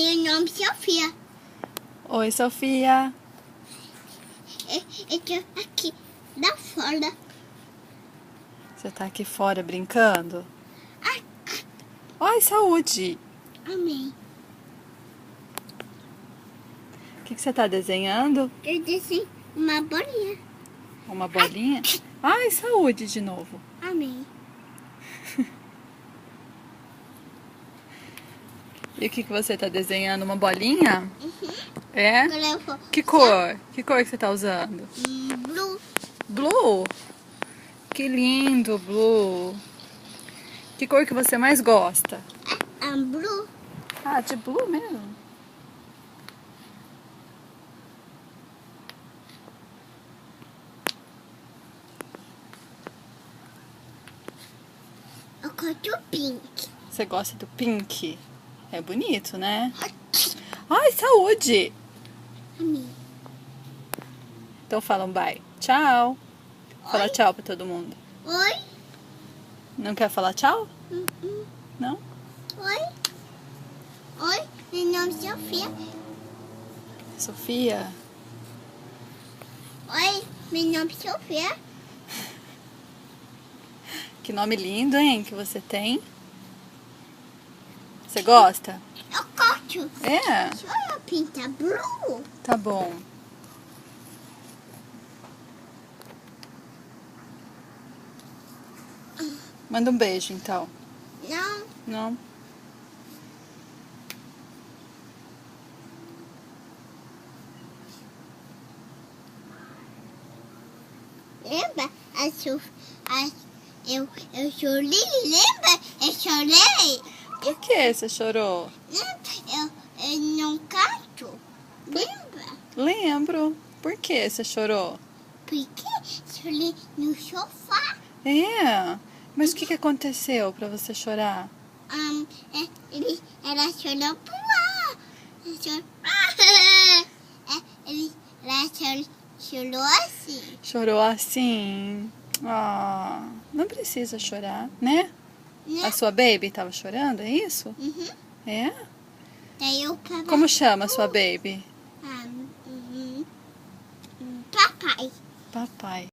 Meu nome é Sofia. Oi, Sofia. Eu tô aqui da fora. Você tá aqui fora brincando? Ai, Ai, saúde! amém. O que você tá desenhando? Eu disse uma bolinha. Uma bolinha? Ai, saúde de novo. Amém. E o que você tá desenhando? Uma bolinha? É? Agora eu vou. Que cor? Que cor que você tá usando? Blue. Blue? Que lindo, Blue. Que cor que você mais gosta? Blue. Ah, de blue mesmo? Eu gosto pink. Você gosta do pink? É bonito, né? Ai, saúde! Amém. Então fala um bye. Tchau. Fala Oi. tchau pra todo mundo. Oi. Não quer falar tchau? Não? Oi. Oi. Meu nome é Sofia. Sofia? Oi. Meu nome é Sofia. Que nome lindo, hein, que você tem. Você gosta? Eu gosto. É? Deixa eu pintar blue. Tá bom. Manda um beijo, então. Não. Não? Lembra? Eu chorei, lembra? Eu chorei. Por que você chorou? Eu não canto. Lembra? Lembro. Por que você chorou? Porque chorei no sofá. É? Mas o que aconteceu pra você chorar? Ela chorou pro ar. Ela chorou assim. Chorou assim? Ah, não precisa chorar, né? Né? A sua baby tava chorando, é isso? Uhum. É? Daí eu tava... Como chama a sua baby? Papai. Papai.